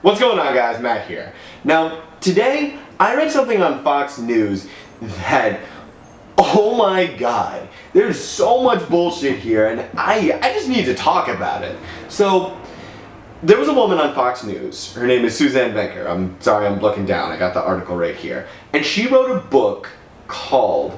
What's going on, guys? Matt here. Now, today I read something on Fox News that, oh my god, there's so much bullshit here and I just need to talk about it. So, there was a woman on Fox News. Her name is Suzzane Venker. I'm sorry, I'm looking down. I got the article right here. And she wrote a book called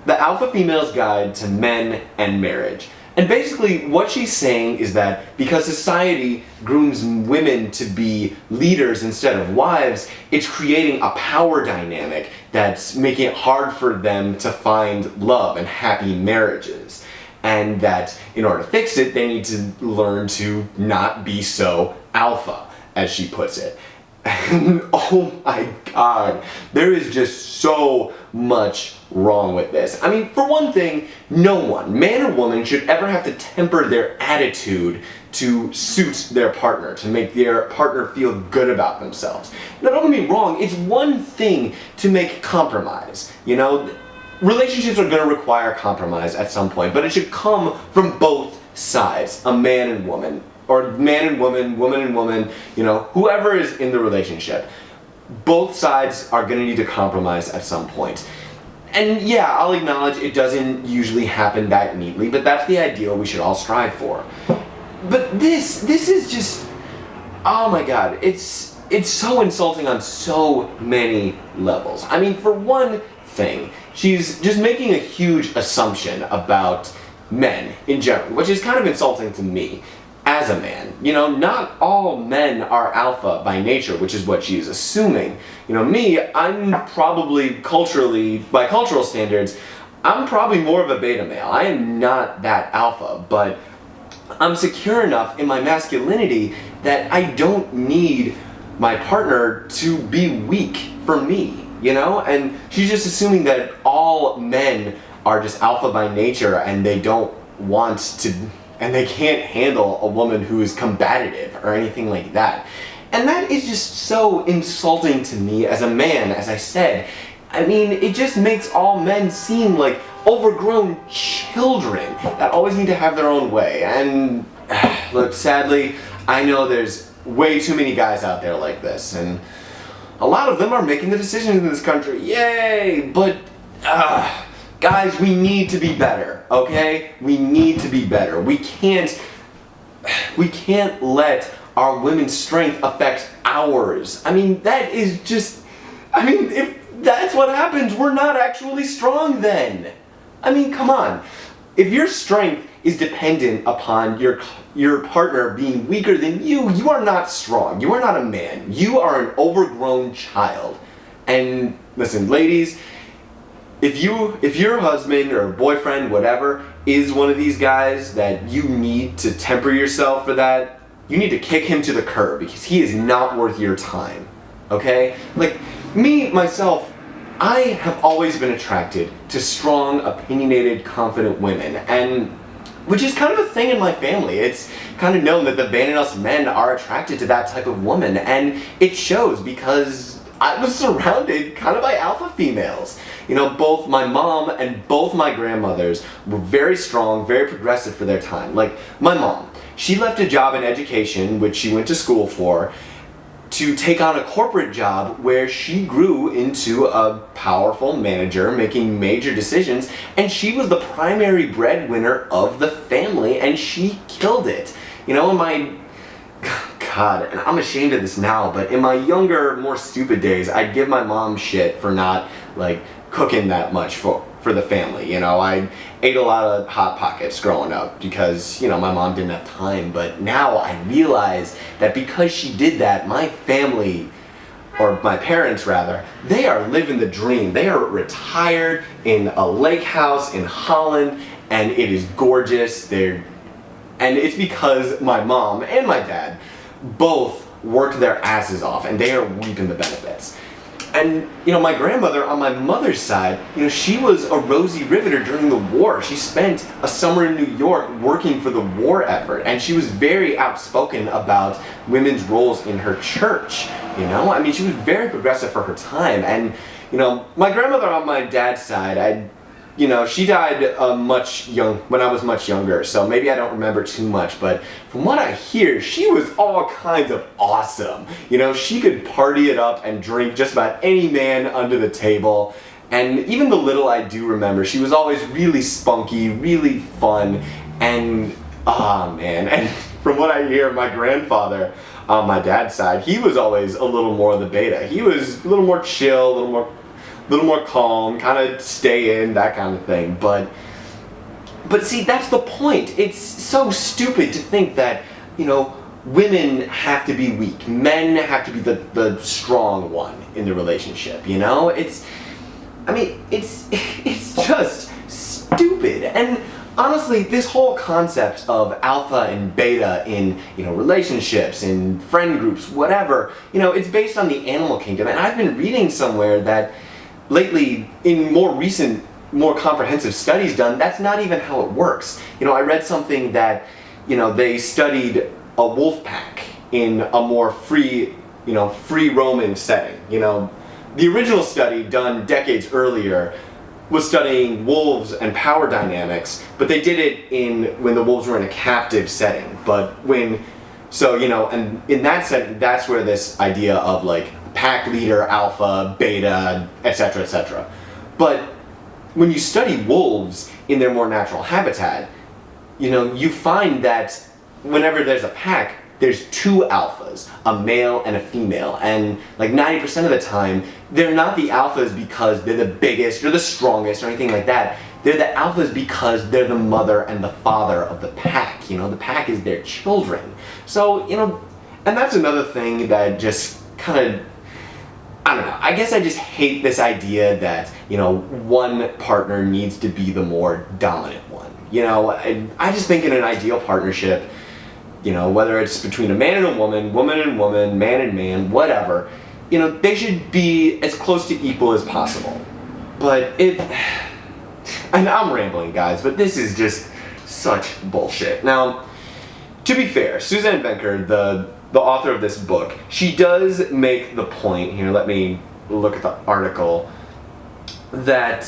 The Alpha Female's Guide to Men and Marriage. And basically what she's saying is that because society grooms women to be leaders instead of wives, it's creating a power dynamic that's making it hard for them to find love and happy marriages. And that in order to fix it, they need to learn to not be so alpha, as she puts it. And oh my god, there is just so much wrong with this. I mean, for one thing, no one, man or woman, should ever have to temper their attitude to suit their partner, to make their partner feel good about themselves. Now, don't get me wrong, it's one thing to make compromise, you know? Relationships are going to require compromise at some point, but it should come from both sides, a man and woman. Or man and woman, woman and woman, you know, whoever is in the relationship. Both sides are going to need to compromise at some point. And yeah, I'll acknowledge it doesn't usually happen that neatly, but that's the ideal we should all strive for. But this is just, oh my god, it's so insulting on so many levels. I mean, for one thing, she's just making a huge assumption about men in general, which is kind of insulting to me. As a man, you know, not all men are alpha by nature, which is what she is assuming. You know, me, I'm probably culturally, by cultural standards, I'm probably more of a beta male. I am not that alpha, but I'm secure enough in my masculinity that I don't need my partner to be weak for me, you know? And she's just assuming that all men are just alpha by nature and they don't want to, and they can't handle a woman who is combative or anything like that. And that is just so insulting to me as a man, as I said. I mean, it just makes all men seem like overgrown children that always need to have their own way. And look, sadly, I know there's way too many guys out there like this, and a lot of them are making the decisions in this country. Yay! But, guys, we need to be better, okay? We need to be better. We can't let our women's strength affect ours. I mean, that is just, I mean, if that's what happens, we're not actually strong then. I mean, come on. If your strength is dependent upon your partner being weaker than you are not strong. You are not a man. You are an overgrown child. And listen, ladies, if your husband or boyfriend, whatever, is one of these guys that you need to temper yourself for that, you need to kick him to the curb because he is not worth your time, okay? Like, me, myself, I have always been attracted to strong, opinionated, confident women, and which is kind of a thing in my family. It's kind of known that the Vanillas men are attracted to that type of woman, and it shows because I was surrounded kind of by alpha females. You know, both my mom and both my grandmothers were very strong, very progressive for their time. Like, my mom, she left a job in education, which she went to school for, to take on a corporate job where she grew into a powerful manager making major decisions, and she was the primary breadwinner of the family, and she killed it. You know, in my, God, and I'm ashamed of this now, but in my younger, more stupid days, I'd give my mom shit for not, like, cooking that much for the family. You know, I ate a lot of Hot Pockets growing up because, you know, my mom didn't have time, but now I realize that because she did that, my family, or my parents rather, they are living the dream. They are retired in a lake house in Holland, and it is gorgeous. And it's because my mom and my dad both worked their asses off, and they are reaping the benefits. And, you know, my grandmother on my mother's side, you know, she was a Rosie Riveter during the war. She spent a summer in New York working for the war effort, and she was very outspoken about women's roles in her church, you know? I mean, she was very progressive for her time. And, you know, my grandmother on my dad's side, she died when I was much younger, so maybe I don't remember too much, but from what I hear, she was all kinds of awesome. She could party it up and drink just about any man under the table, and even the little I do remember, she was always really spunky, really fun, and man, and from what I hear, my grandfather on my dad's side, he was always a little more of the beta. He was a little more chill, a little more calm, kind of stay in, that kind of thing. But see, that's the point. It's so stupid to think that, women have to be weak. Men have to be the strong one in the relationship, It's just stupid. And honestly, this whole concept of alpha and beta in, relationships, in friend groups, whatever, it's based on the animal kingdom. And I've been reading somewhere that lately, in more recent, more comprehensive studies done, that's not even how it works. I read something that, they studied a wolf pack in a more free roaming setting. The original study done decades earlier was studying wolves and power dynamics, but they did it when the wolves were in a captive setting. And in that setting, that's where this idea of pack leader, alpha, beta, etc., etc. But when you study wolves in their more natural habitat, you find that whenever there's a pack, there's two alphas, a male and a female, and 90% of the time, they're not the alphas because they're the biggest or the strongest or anything like that. They're the alphas because they're the mother and the father of the pack. The pack is their children. So, and that's another thing that just kind of, I don't know, I guess I just hate this idea that, one partner needs to be the more dominant one. I just think in an ideal partnership, whether it's between a man and a woman, woman and woman, man and man, whatever, they should be as close to equal as possible. But and I'm rambling, guys, but this is just such bullshit. Now, to be fair, Suzzane Venker, the author of this book, she does make the point, here, let me look at the article, that,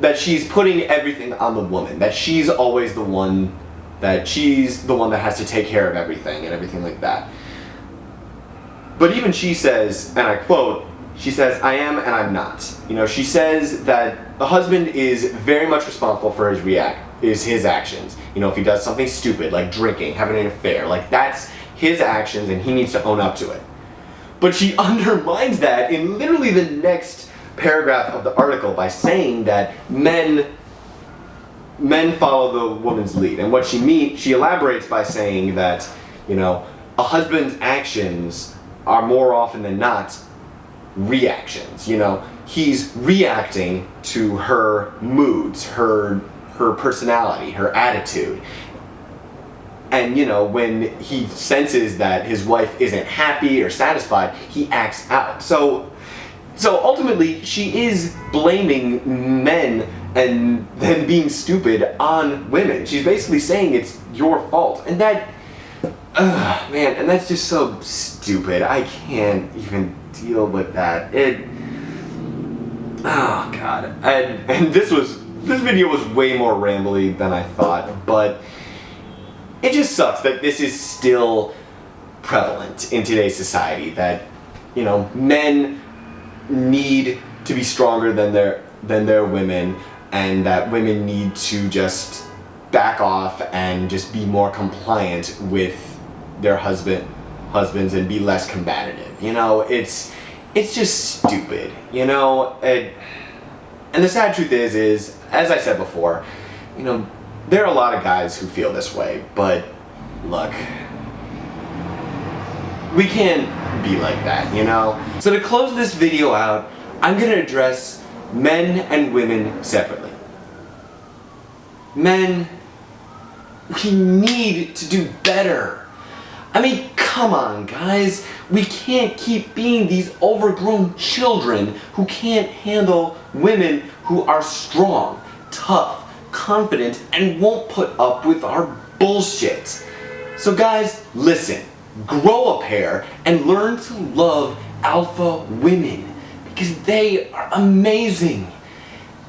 that she's putting everything on the woman, that she's always the one that has to take care of everything and everything like that. But even she says, and I quote, she says, "I am and I'm not." She says that the husband is very much responsible for his actions. If he does something stupid, like drinking, having an affair, that's his actions and he needs to own up to it. But she undermines that in literally the next paragraph of the article by saying that men follow the woman's lead. And what she elaborates by saying that, a husband's actions are more often than not reactions. He's reacting to her moods, her personality, her attitude. And, when he senses that his wife isn't happy or satisfied, he acts out. So ultimately, she is blaming men and them being stupid on women. She's basically saying it's your fault. And that, man, and that's just so stupid. I can't even deal with that. Oh God. And this video was way more rambly than I thought, but it just sucks that this is still prevalent in today's society, that, men need to be stronger than their women, and that women need to just back off and just be more compliant with their husbands and be less combative. It's just stupid, and the sad truth is, as I said before, there are a lot of guys who feel this way, but look, we can't be like that, So to close this video out, I'm gonna address men and women separately. Men, we need to do better. Come on, guys. We can't keep being these overgrown children who can't handle women who are strong, tough, confident, and won't put up with our bullshit. So guys, listen, grow a pair and learn to love alpha women, because they are amazing.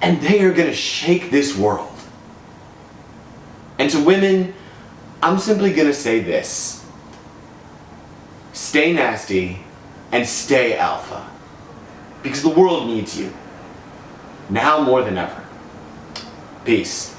and they are gonna shake this world. And to women, I'm simply gonna say this: stay nasty and stay alpha, because the world needs you, now more than ever. Peace.